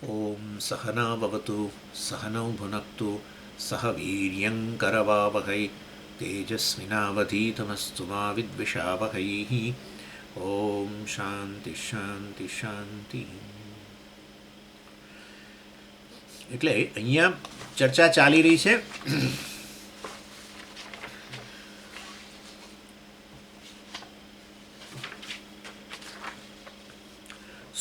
ઓમ સહના ભવતુ સહનૌ ભુનક્તુ સહ વીર્યંકરવાવહૈ તેજસ્વિનાવધીતમસ્તુ મા વિદ્વિષાવહૈ. ઓમ શાંતિ શાંતિ શાંતિ. એટલે અહીંયા ચર્ચા ચાલી રહી છે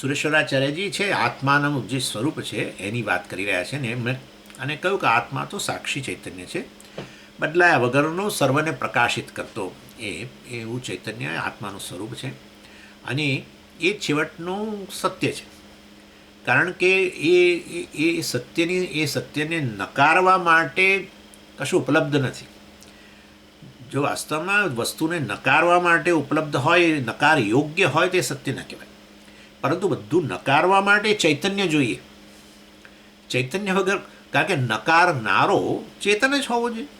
સુરેશ્વરાચાર્યજી છે આત્માનું જે સ્વરૂપ છે એની વાત કરી રહ્યા છે ને એમણે અને કહ્યું કે આત્મા તો સાક્ષી ચૈતન્ય છે, બદલાયા વગરનો સર્વને પ્રકાશિત કરતો એવું ચૈતન્ય આત્માનું સ્વરૂપ છે અને એ છેવટનું સત્ય છે. કારણ કે એ સત્યને નકારવા માટે કશું ઉપલબ્ધ નથી. જો વાસ્તવમાં વસ્તુને નકારવા માટે ઉપલબ્ધ હોય, નકાર યોગ્ય હોય તે સત્ય ન કહેવાય. પરંતુ બધું નકારવા માટે ચૈતન્ય જોઈએ. ચૈતન્ય વગર, કારણ કે નકારનારો ચેતન જ હોવો જોઈએ.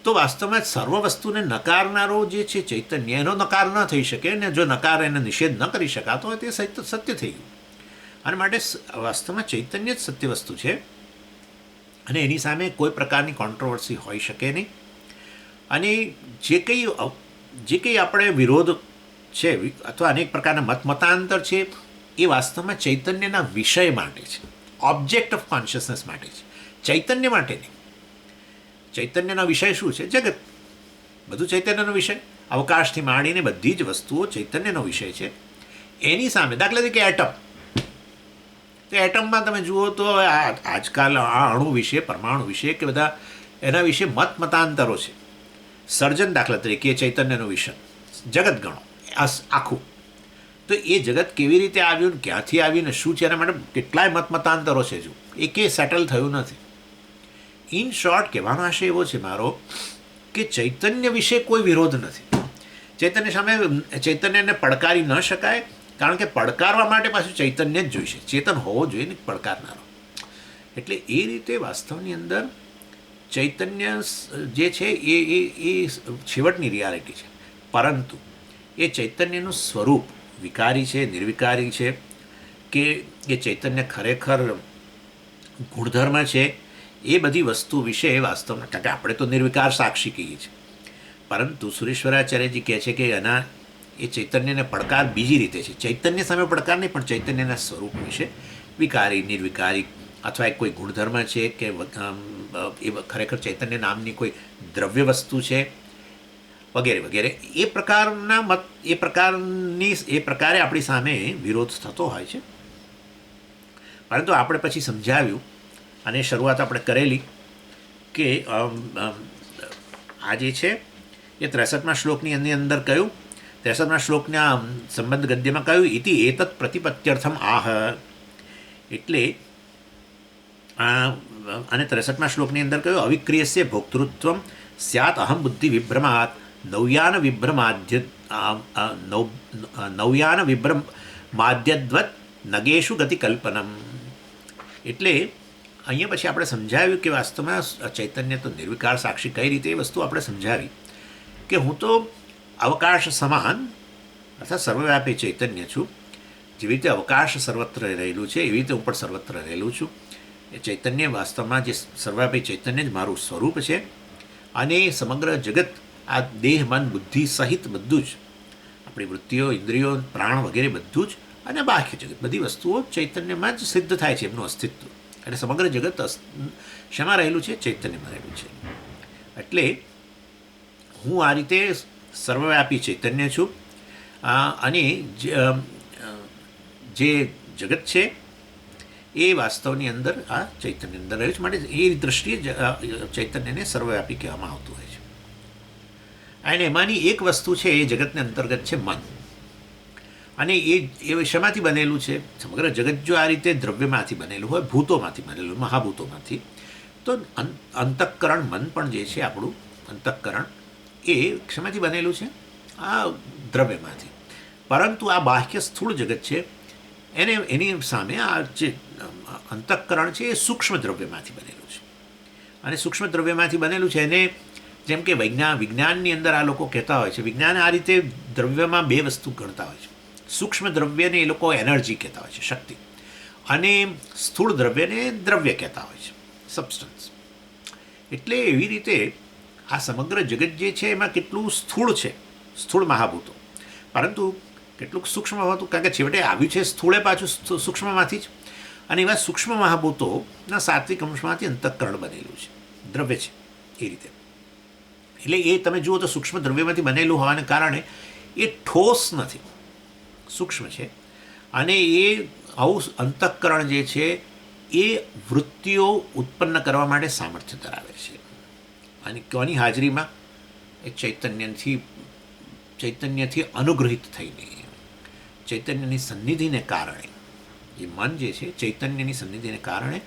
તો વાસ્તવમાં સર્વ વસ્તુને નકારનારો જે છે ચૈતન્ય, એનો નકાર ન થઈ શકે ને જો નકાર એને નિષેધ ન કરી શકાતો હોય તે સત્ય થઈ ગયું. અને માટે વાસ્તવમાં ચૈતન્ય જ સત્ય વસ્તુ છે અને એની સામે કોઈ પ્રકારની કોન્ટ્રોવર્સી હોઈ શકે નહીં. અને જે કંઈ આપણે વિરોધ છે અથવા અનેક પ્રકારના મતાંતર છે એ વાસ્તવમાં ચૈતન્યના વિષય માટે છે, ઓબ્જેક્ટ ઓફ કોન્શિયસનેસ માટે છે, ચૈતન્ય માટે નહીં. ચૈતન્યનો વિષય શું છે? જગત. બધું ચૈતન્યનો વિષય. અવકાશથી માંડીને બધી જ વસ્તુઓ ચૈતન્યનો વિષય છે. એની સામે દાખલા તરીકે એટમ. તો એટમમાં તમે જુઓ તો આજકાલ આ અણુ વિશે, પરમાણુ વિશે કે બધા એના વિશે મતાંતરો છે. સર્જન દાખલા તરીકે ચૈતન્યનો વિષય. જગત ગણો આખું. તો એ જગત કેવી રીતે આવ્યું, ક્યાંથી આવ્યું ને શું છે, એના માટે કેટલાય મતાંતરો છે. જો એ કે સેટલ થયું નથી. ઇન શોર્ટ કહેવાનો આશય એવો છે મારો કે ચૈતન્ય વિશે કોઈ વિરોધ નથી. ચૈતન્ય સામે ચૈતન્યને પડકારી ન શકાય, કારણ કે પડકારવા માટે પાછું ચૈતન્ય જ જોઈશે. ચેતન હોવો જોઈએ ને પડકારનારો. એટલે એ રીતે વાસ્તવની અંદર ચૈતન્ય જે છે એ છેવટની રિયાલિટી છે. પરંતુ એ ચૈતન્યનું સ્વરૂપ વિકારી છે, નિર્વિકારી છે, કે એ ચૈતન્ય ખરેખર ગુણધર્મ છે, એ બધી વસ્તુ વિશે વાસ્તવમાં, કારણ કે આપણે તો નિર્વિકાર સાક્ષી કહીએ છીએ, પરંતુ સુરેશ્વરાચાર્યજી કહે છે કે એ ચૈતન્યને પડકાર બીજી રીતે છે. ચૈતન્ય સામે પડકાર નહીં, પણ ચૈતન્યના સ્વરૂપ વિશે, વિકારી, નિર્વિકારી, અથવા એક કોઈ ગુણધર્મ છે કે એ ખરેખર ચૈતન્ય નામની કોઈ દ્રવ્ય વસ્તુ છે વગેરે વગેરે. એ પ્રકારે આપણી સામે વિરોધ થતો હોય છે. પરંતુ આપણે પછી સમજાવ્યું અને શરૂઆત આપણે કરેલી કે આ જે છે એ 63મા શ્લોકની અંદર કહ્યું, 63મા શ્લોકના સંબંધ ગદ્યમાં કહ્યું ઇતિ એતત પ્રતિપત્યર્થમ આહ. એટલે અને 63મા શ્લોકની અંદર કહ્યું અવિક્રિયસ્ય ભોક્તૃત્વમ સ્યાત અહમ બુદ્ધિ વિભ્રમાત નૌયાન વિભ્રમાદ્યદ્વત નગેશુ ગતિ કલ્પનમ. એટલે અહીંયા પછી આપણે સમજાવ્યું કે વાસ્તવમાં ચૈતન્ય તો નિર્વિકાર સાક્ષી કઈ રીતે, એ વસ્તુ આપણે સમજાવી કે હું તો અવકાશ સમાન અર્થાત સર્વવ્યાપી ચૈતન્ય છું. જેવી રીતે અવકાશ સર્વત્ર રહેલું છે એવી રીતે હું પણ સર્વત્ર રહેલું છું. એ ચૈતન્ય વાસ્તવમાં જે સર્વવ્યાપી ચૈતન્ય જ મારું સ્વરૂપ છે. અને સમગ્ર જગત આ દેહ, મન, બુદ્ધિ સહિત બધું જ, આપણી વૃત્તિઓ, ઇન્દ્રિયો, પ્રાણ વગેરે બધું જ, અને બાહ્ય જગત બધી વસ્તુઓ ચૈતન્યમાં જ સિદ્ધ થાય છે એમનું અસ્તિત્વ. એટલે સમગ્ર જગત શેમાં રહેલું છે? ચૈતન્યમાં રહેલું છે. એટલે હું આ રીતે સર્વવ્યાપી ચૈતન્ય છું અને જે જગત છે એ વાસ્તવની અંદર આ ચૈતન્ય અંદર રહ્યું છે. માટે એ દૃષ્ટિએ ચૈતન્યને સર્વવ્યાપી કહેવામાં આવતું હોય છે. અને એમાંની એક વસ્તુ છે એ જગતને અંતર્ગત છે મન. અને એ શેમાંથી બનેલું છે? સમગ્ર જગત જો આ રીતે દ્રવ્યમાંથી બનેલું હોય, ભૂતોમાંથી બનેલું, મહાભૂતોમાંથી, તો અંતઃકરણ મન પણ જે છે આપણું અંતઃકરણ એ શેમાંથી બનેલું છે? આ દ્રવ્યમાંથી. પરંતુ આ બાહ્ય સ્થૂળ જગત છે એની સામે આ જે અંતઃકરણ છે એ સૂક્ષ્મ દ્રવ્યમાંથી બનેલું છે. અને સૂક્ષ્મ દ્રવ્યમાંથી બનેલું છે એને જેમ કે વિજ્ઞાનની અંદર આ લોકો કહેતા હોય છે, વિજ્ઞાન આ રીતે દ્રવ્યમાં બે વસ્તુ ગણતા હોય છે. સૂક્ષ્મ દ્રવ્યને એ લોકો એનર્જી કહેતા હોય છે, શક્તિ. અને સ્થૂળ દ્રવ્યને દ્રવ્ય કહેતા હોય છે, સબસ્ટન્સ. એટલે એવી રીતે આ સમગ્ર જગત જે છે એમાં કેટલું સ્થૂળ છે, સ્થૂળ મહાભૂતો, પરંતુ કેટલુંક સૂક્ષ્મ હતું, કારણ કે છેવટે આવ્યું છે સ્થૂળે પાછું સૂક્ષ્મમાંથી જ. અને એવા સૂક્ષ્મ મહાભૂતોના સાત્વિક અંશમાંથી અંતઃકરણ બનેલું છે, દ્રવ્ય છે એ રીતે. એટલે એ તમે જુઓ તો સૂક્ષ્મ દ્રવ્યમાંથી બનેલું હોવાને કારણે એ ઠોસ નથી, સૂક્ષ્મ છે. અને એ આવું અંતઃકરણ જે છે એ વૃત્તિઓ ઉત્પન્ન કરવા માટે સામર્થ્ય ધરાવે છે. અને કોની હાજરીમાં? એ ચૈતન્યથી અનુગ્રહિત થઈને, ચૈતન્યની સન્નિધિને કારણે, એ મન જે છે ચૈતન્યની સન્નિધિને કારણે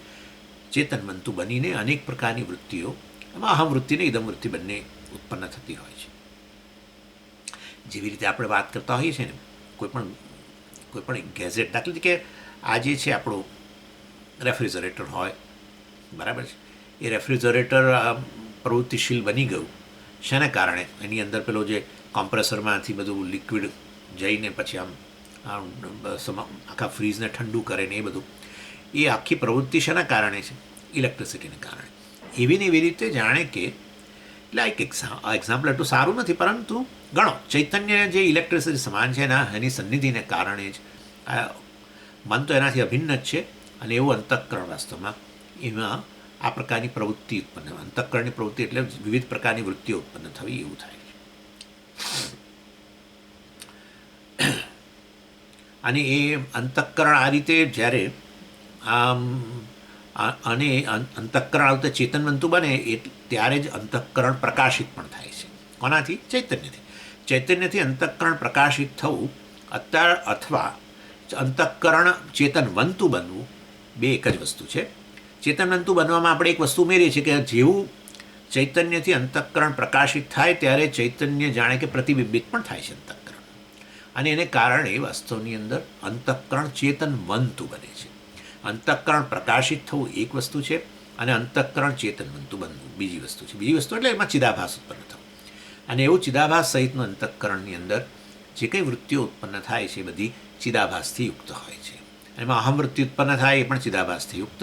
ચેતનવંતુ બનીને અનેક પ્રકારની વૃત્તિઓ, એમાં અહમ વૃત્તિ ને ઇદમ વૃત્તિ બંને ઉત્પન્ન થતી હોય છે. જેવી રીતે આપણે વાત કરતા હોઈએ છીએ ને, કોઈ પણ ગેઝેટ, દાખલા તરીકે આ જે છે આપણું રેફ્રિજરેટર હોય, બરાબર છે, એ રેફ્રિજરેટર પ્રવૃત્તિશીલ બની ગયું શેને કારણે? એની અંદર પેલો જે કોમ્પ્રેસરમાંથી બધું લિક્વિડ જઈને પછી આમ આખા ફ્રીજને ઠંડુ કરે ને એ બધું, એ આખી પ્રવૃત્તિ શેના કારણે છે? ઇલેક્ટ્રિસિટીને કારણે. એવી ને એવી રીતે જાણે કે, એટલે આ એક એક્ઝામ્પલ એટલું સારું નથી, પરંતુ ગણો ચૈતન્ય જે ઇલેક્ટ્રિસિટી સમાન છે એની સન્નિધિને કારણે જ મન તો એનાથી અભિન્ન જ છે. અને એવું અંતઃકરણ વાસ્તવમાં એમાં આ પ્રકારની પ્રવૃત્તિ ઉત્પન્ન, અંતઃકરણની પ્રવૃત્તિ એટલે વિવિધ પ્રકારની વૃત્તિઓ ઉત્પન્ન થવી, એવું થાય છે. અને એ અંતઃકરણ આ રીતે જ્યારે અને અંતઃકરણ આવતા ચેતનવંતુ બને ત્યારે જ અંતઃકરણ પ્રકાશિત પણ થાય છે. કોનાથી? ચૈતન્યથી. ચૈતન્યથી અંતઃકરણ પ્રકાશિત થવું અથવા અંતઃકરણ ચેતનવંતુ બનવું બે એક જ વસ્તુ છે. ચેતનવંતુ બનવામાં આપણે એક વસ્તુ ઉમેરીએ છીએ કે જેવું ચૈતન્યથી અંતઃકરણ પ્રકાશિત થાય ત્યારે ચૈતન્ય જાણે કે પ્રતિબિંબિત પણ થાય છે અંતઃકરણ, અને એને કારણે વાસ્તવની અંદર અંતઃકરણ ચેતનવંતુ બને છે. અંતઃકરણ પ્રકાશિત થવું એક વસ્તુ છે, અને અંતઃકરણ ચેતનવંતુ બનવું બીજી વસ્તુ છે. બીજી વસ્તુ એટલે એમાં ચિદાભાસ ઉત્પન્ન થવું. અને એવું ચિદાભાસ સહિતનું અંતઃકરણની અંદર જે કંઈ વૃત્તિઓ ઉત્પન્ન થાય છે એ બધી ચિદાભાસથી યુક્ત હોય છે. એમાં અહમ વૃત્તિ ઉત્પન્ન થાય એ પણ ચિદાભાસથી યુક્ત,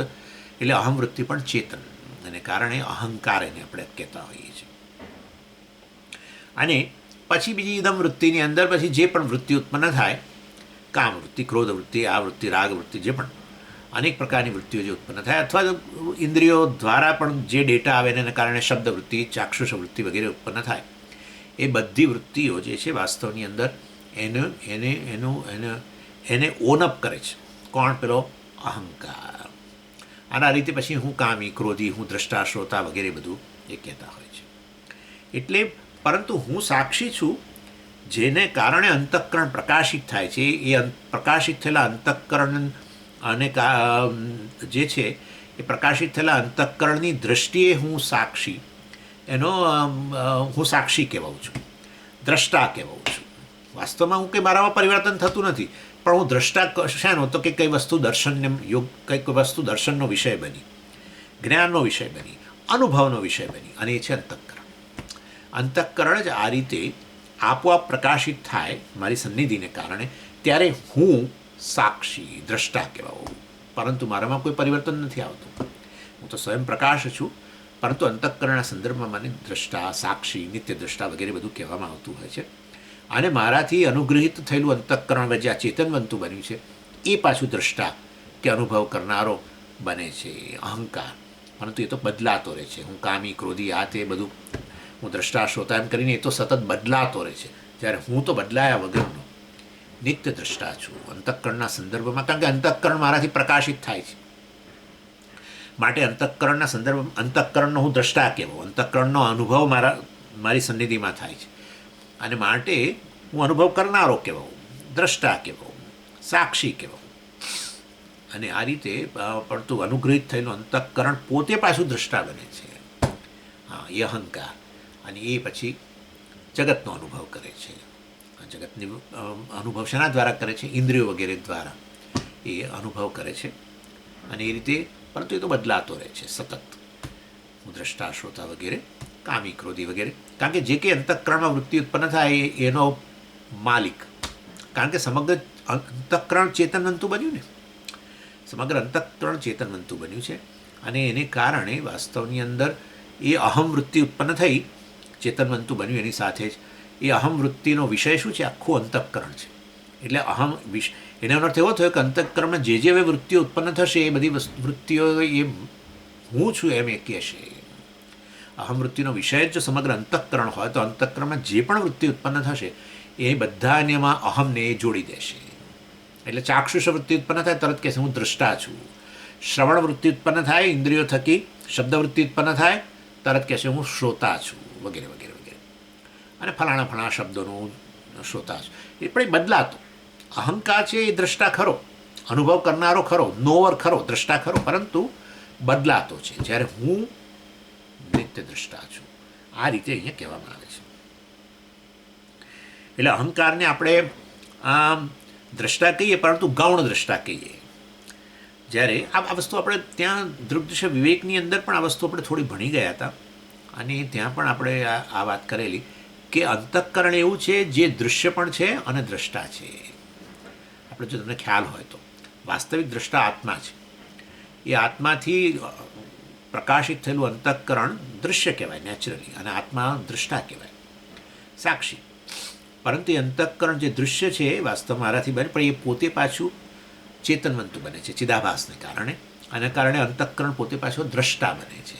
એટલે અહમ વૃત્તિ પણ ચેતન, અને કારણે અહંકાર એને આપણે કહેતા હોઈએ છીએ. અને પછી બીજી ઇદમ વૃત્તિની અંદર પછી જે પણ વૃત્તિ ઉત્પન્ન થાય, કામ વૃત્તિ, ક્રોધ વૃત્તિ, આ વૃત્તિ, રાગ વૃત્તિ, જે પણ અનેક પ્રકારની વૃત્તિઓ જે ઉત્પન્ન થાય, અથવા ઇન્દ્રિયો દ્વારા પણ જે ડેટા આવે એને કારણે શબ્દ વૃત્તિ, ચાક્ષુષ વૃત્તિ વગેરે ઉત્પન્ન થાય, એ બધી વૃત્તિઓ જે છે વાસ્તવની અંદર એને ઓનઅપ કરે છે. કોણ? પેલો અહંકાર. અને આ રીતે પછી હું કામી, ક્રોધી, હું દ્રષ્ટા, શ્રોતા વગેરે બધું એ કહેતા હોય છે. એટલે પરંતુ હું સાક્ષી છું, જેને કારણે અંતઃકરણ પ્રકાશિત થાય છે. એ પ્રકાશિત થયેલા અંતઃકરણ અને જે છે એ પ્રકાશિત થયેલા અંતઃકરણની દૃષ્ટિએ હું સાક્ષી, હું સાક્ષી કહેવાઉં છું, દ્રષ્ટા કહેવાઉં છું. વાસ્તવમાં હું કંઈ મારામાં પરિવર્તન થતું નથી, પણ હું દ્રષ્ટા શાનો? તો કે કઈ વસ્તુ દર્શનને કંઈક વસ્તુ દર્શનનો વિષય બની, જ્ઞાનનો વિષય બની, અનુભવનો વિષય બની, અને એ છે અંતઃકરણ. અંતઃકરણ જ આ રીતે આપોઆપ પ્રકાશિત થાય મારી સન્નિધિને કારણે, ત્યારે હું સાક્ષી, દ્રષ્ટા કહેવાઉં. પરંતુ મારામાં કોઈ પરિવર્તન નથી આવતું, હું તો સ્વયં પ્રકાશ છું, પરંતુ અંતઃકરણના સંદર્ભમાં મને દ્રષ્ટા, સાક્ષી, નિત્ય દ્રષ્ટા વગેરે બધું કહેવામાં આવતું હોય છે. અને મારાથી અનુગ્રહિત થયેલું અંતઃકરણ જે આ ચેતનવંતુ બન્યું છે એ પાછું દ્રષ્ટા કે અનુભવ કરનારો બને છે, અહંકાર. પરંતુ એ તો બદલાતો રહે છે. હું કામી, ક્રોધી, આ તે બધું હું દ્રષ્ટા, શ્રોતા એમ કરીને એ તો સતત બદલાતો રહે છે. જ્યારે હું તો બદલાયા વગરનો નિત્ય દ્રષ્ટા છું અંતઃકરણના સંદર્ભમાં, કારણ કે અંતઃકરણ મારાથી પ્રકાશિત થાય છે. માટે અંતઃકરણના સંદર્ભમાં અંતઃકરણનો હું દ્રષ્ટા કહેવાઉં, અંતઃકરણનો અનુભવ મારી સન્નિધિમાં થાય છે. અને માટે હું અનુભવ કરનારો કહેવાઉં, દ્રષ્ટા કહેવાઉં, સાક્ષી કહેવાઉં. અને આ રીતે પડતું અનુગ્રહિત થયેલું અંતઃકરણ પોતે પાછું દ્રષ્ટા બને છે. હા, એ અહંકાર. અને એ પછી જગતનો અનુભવ કરે છે. જગતની અનુભવ શેના દ્વારા કરે છે? ઇન્દ્રિયો વગેરે દ્વારા એ અનુભવ કરે છે. અને એ રીતે, પરંતુ એ તો બદલાતો રહે છે સતત. હું દ્રષ્ટા, શ્રોતા વગેરે, કામી, ક્રોધી વગેરે, કારણ કે જે કંઈ અંતઃકરણમાં વૃત્તિ ઉત્પન્ન થાય એનો માલિક, કારણ કે સમગ્ર અંતઃકરણ ચેતનવંતુ બન્યું ને, સમગ્ર અંતઃકરણ ચેતનવંતું બન્યું છે અને એને કારણે વાસ્તવની અંદર એ અહમ વૃત્તિ ઉત્પન્ન થઈ, ચેતનવંતું બન્યું. એની સાથે જ એ અહમ વૃત્તિનો વિષય શું છે? આખું અંતઃકરણ છે. એટલે એનો અર્થ એવો થયો કે અંતઃકરણમાં જે હવે વૃત્તિઓ ઉત્પન્ન થશે એ બધી વૃત્તિઓ એ હું છું એમ એ કહેશે. અહમ વૃત્તિનો વિષય જ જો સમગ્ર અંતઃકરણ હોય તો અંતઃકરણમાં જે પણ વૃત્તિ ઉત્પન્ન થશે એ બધાનેમાં અહમને જોડી દેશે. એટલે ચાક્ષુષ વૃત્તિ ઉત્પન્ન થાય તરત કહેશે હું દ્રષ્ટા છું. શ્રવણ વૃત્તિ ઉત્પન્ન થાય ઇન્દ્રિયો થકી, શબ્દ વૃત્તિ ઉત્પન્ન થાય તરત કહેશે હું શ્રોતા છું, વગેરે વગેરે વગેરે. અને ફલાણા શબ્દોનું શ્રોતા છું. એ પણ એ બદલાતો અહંકાર છે એ દ્રષ્ટા ખરો, અનુભવ કરનારો ખરો, નોવર ખરો, દ્રષ્ટા ખરો, પરંતુ બદલાતો છે. જ્યારે હું નિત્ય દ્રષ્ટા છું. આ રીતે અહીંયા કહેવામાં આવે છે. એટલે અહંકારને આપણે દ્રષ્ટા કહીએ, પરંતુ ગૌણ દ્રષ્ટા કહીએ. જ્યારે આ વસ્તુ આપણે ત્યાં દૃગ્દૃશ્ય વિવેકની અંદર પણ આ વસ્તુ આપણે થોડી ભણી ગયા હતા અને ત્યાં પણ આપણે આ વાત કરેલી કે અંતઃકરણ એવું છે જે દૃશ્ય પણ છે અને દ્રષ્ટા છે. આપણે જો તમને ખ્યાલ હોય તો વાસ્તવિક દ્રષ્ટા આત્મા છે. એ આત્માથી પ્રકાશિત થયેલું અંતઃકરણ દૃશ્ય કહેવાય નેચરલી, અને આત્મા દ્રષ્ટા કહેવાય, સાક્ષી. પરંતુ એ અંતઃકરણ જે દૃશ્ય છે એ વાસ્તવમાં મારાથી બને, પણ એ પોતે પાછું ચેતનવંતું બને છે ચિદાભાસને કારણે. આના કારણે અંતઃકરણ પોતે પાછો દ્રષ્ટા બને છે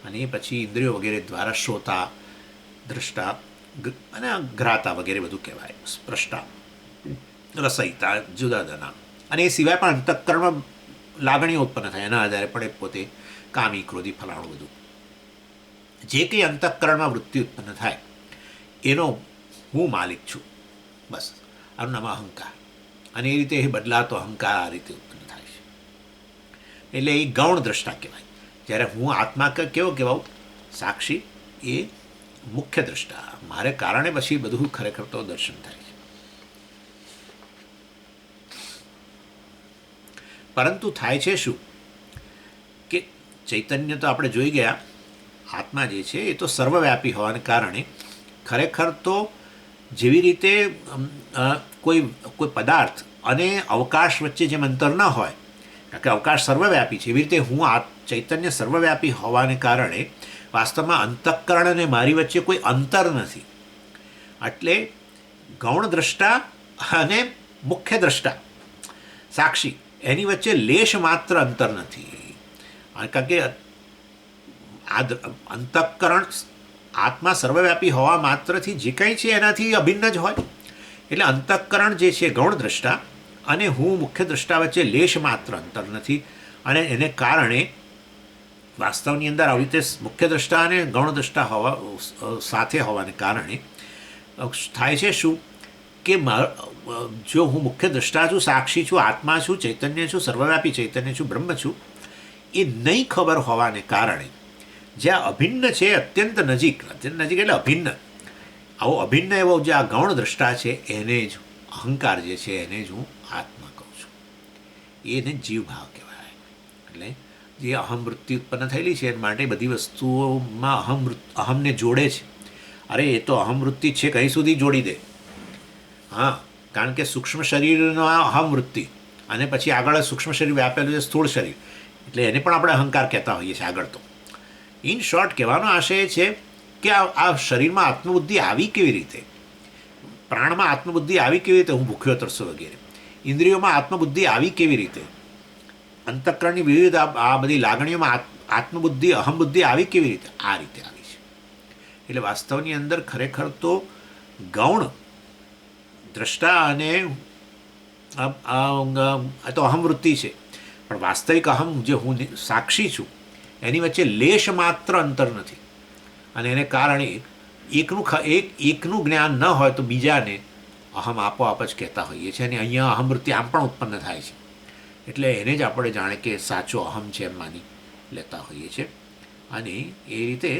અને એ પછી ઇન્દ્રિયો વગેરે દ્વારા શ્રોતા, દ્રષ્ટા અને ઘ્રાતા વગેરે બધું કહેવાય, સ્પૃષ્ટા, રસયિતા, જુદા જુદાના. અને એ સિવાય પણ અંતઃકરણમાં લાગણીઓ ઉત્પન્ન થાય, એના આધારે પણ એ પોતે કામી, ક્રોધી, ફલાણું બધું જે કંઈ અંતઃકરણમાં વૃત્તિ ઉત્પન્ન થાય એનો હું માલિક છું, બસ. આનું નામ અહંકાર. અને એ રીતે એ બદલાતો અહંકાર આ રીતે ઉત્પન્ન થાય છે. એટલે એ ગૌણ દ્રષ્ટા કહેવાય. જ્યારે હું આત્મા કેવો કહેવાઉં? સાક્ષી, એ મુખ્ય દ્રષ્ટા. મારે કારણે પછી બધું ખરેખર તો દર્શન થાય છે. પરંતુ થાય છે શું કે ચૈતન્ય તો આપણે જોઈ ગયા, આત્મા જે છે એ તો સર્વવ્યાપી હોવાને કારણે ખરેખર તો જેવી રીતે કોઈ પદાર્થ અને અવકાશ વચ્ચે જેમ અંતર ન હોય, કારણ કે અવકાશ સર્વવ્યાપી છે, એવી રીતે હું ચૈતન્ય સર્વવ્યાપી હોવાને કારણે વાસ્તવમાં અંતઃકરણ અને મારી વચ્ચે કોઈ અંતર નથી. એટલે ગૌણ દ્રષ્ટા અને મુખ્ય દ્રષ્ટા સાક્ષી એની વચ્ચે લેશ માત્ર અંતર નથી. કારણ કે અંતઃકરણ આત્મા સર્વવ્યાપી હોવા માત્રથી જે કંઈ છે એનાથી અભિન્ન જ હોય. એટલે અંતઃકરણ જે છે ગૌણ દ્રષ્ટા અને હું મુખ્ય દ્રષ્ટા વચ્ચે લેશ માત્ર અંતર નથી. અને એને કારણે વાસ્તવની અંદર આવી રીતે મુખ્ય દ્રષ્ટા અને ગૌણ દ્રષ્ટા સાથે હોવાને કારણે થાય છે શું કે જો હું મુખ્ય દ્રષ્ટા છું, સાક્ષી છું, આત્મા છું, ચૈતન્ય છું, સર્વવ્યાપી ચૈતન્ય છું, બ્રહ્મ છું, એ નહીં ખબર હોવાને કારણે જ્યાં અભિન્ન છે, અત્યંત નજીક એટલે અભિન્ન, આવો અભિન્ન એવો જે આ ગૌણ દ્રષ્ટા છે એને જ અહંકાર જે છે એને જ હું આત્મા કહું છું. એને જીવભાવ કહેવાય. એટલે જે અહમ વૃત્તિ ઉત્પન્ન થયેલી છે એના માટે બધી વસ્તુઓમાં અહમને જોડે છે. અરે એ તો અહમ વૃત્તિ છે કઈ સુધી જોડી દે. હા, કારણ કે સૂક્ષ્મ શરીરનો આ અહમ વૃત્તિ અને પછી આગળ સૂક્ષ્મ શરીર વ્યાપેલું છે સ્થૂળ શરીર, એટલે એને પણ આપણે અહંકાર કહેતા હોઈએ છીએ આગળ. તો ઇન શોર્ટ કહેવાનો આશય છે કે આ શરીરમાં આત્મબુદ્ધિ આવી કેવી રીતે, પ્રાણમાં આત્મબુદ્ધિ આવી કેવી રીતે, હું ભૂખ્યો તરસો વગેરે, ઇન્દ્રિયોમાં આત્મબુદ્ધિ આવી કેવી રીતે, અંતઃકરણની વિવિધ આ બધી લાગણીઓમાં આત્મબુદ્ધિ, અહમબુદ્ધિ આવી કેવી રીતે, આ રીતે આવી છે. એટલે વાસ્તવની અંદર ખરેખર તો ગૌણ દ્રષ્ટા અને તો અહમવૃત્તિ છે, પણ વાસ્તવિક અહમ જે હું સાક્ષી છું એની વચ્ચે લેશ માત્ર અંતર નથી. અને એને કારણે એકનું જ્ઞાન ન હોય તો બીજાને અહમ આપોઆપ જ કહેતા હોઈએ છીએ. અને અહીંયા અહમવૃત્તિ આમ પણ ઉત્પન્ન થાય છે, એટલે એને જ આપણે જાણે કે સાચો અહમ છે એમ માની લેતા હોઈએ છીએ. અને એ રીતે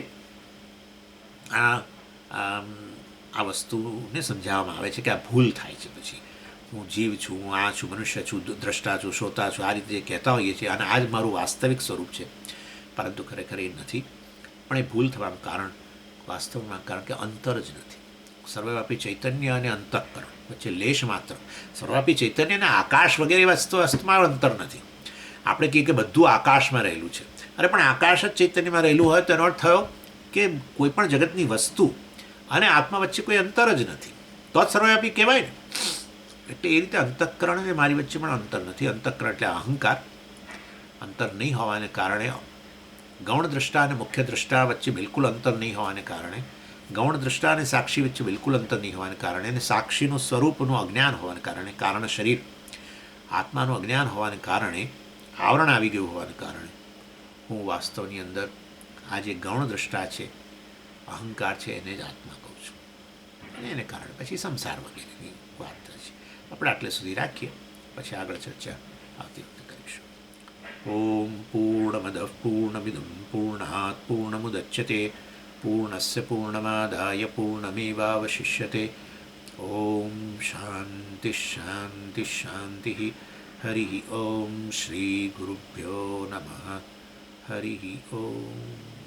આ વસ્તુને સમજાવવામાં આવે છે કે આ ભૂલ થાય છે. પછી હું જીવ છું, હું આ છું, મનુષ્ય છું, દ્રષ્ટા છું, શ્રોતા છું, આ રીતે જે કહેતા હોઈએ છીએ અને આ જ મારું વાસ્તવિક સ્વરૂપ છે, પરંતુ ખરેખર એ નથી. પણ એ ભૂલ થવાનું કારણ વાસ્તવમાં કારણ કે અંતર જ નથી. સર્વવ્યાપી ચૈતન્ય અને અંતઃકરણ વચ્ચે લેશ માત્ર, સર્વવ્યાપી ચૈતન્ય અને આકાશ વગેરે વસ્તુમાં અંતર નથી. આપણે કહીએ કે બધું આકાશમાં રહેલું છે. અરે પણ આકાશ જ ચૈતન્યમાં રહેલું હોય તો એનો અર્થ થયો કે કોઈ પણ જગતની વસ્તુ અને આત્મા વચ્ચે કોઈ અંતર જ નથી, તો જ સર્વવ્યાપી કહેવાય ને. એટલે એ રીતે અંતઃકરણ અને મારી વચ્ચે પણ અંતર નથી. અંતઃકરણ એટલે અહંકાર. અંતર નહીં હોવાને કારણે ગૌણ દ્રષ્ટા અને મુખ્ય દ્રષ્ટા વચ્ચે બિલકુલ અંતર નહીં હોવાને કારણે, ગૌણ દ્રષ્ટા અને સાક્ષી વચ્ચે બિલકુલ અંતર નહીં હોવાને કારણે, અને સાક્ષીનું સ્વરૂપનું અજ્ઞાન હોવાને કારણે, કારણ શરીર આત્માનું અજ્ઞાન હોવાને કારણે, આવરણ આવી ગયું હોવાને કારણે હું વાસ્તવની અંદર આ જે ગૌણ દ્રષ્ટા છે, અહંકાર છે, એને જ આત્મા કહું છું. અને એને કારણે પછી સંસાર વગેરેની વાત થાય છે. આપણે આટલે સુધી રાખીએ, પછી આગળ ચર્ચા આવતી વખતે કરીશું. ઓમ પૂર્ણમદ પૂર્ણમિદમ પૂર્ણાત પૂર્ણમુદચ્યતે પૂર્ણસ્ય પૂર્ણમાદાય પૂર્ણમેવાવશિષ્યતે. ઓમ શાંતિ શાંતિ શાંતિ. હરિ ઓમ શ્રી ગુરુભ્યો નમઃ. હરિ ઓમ.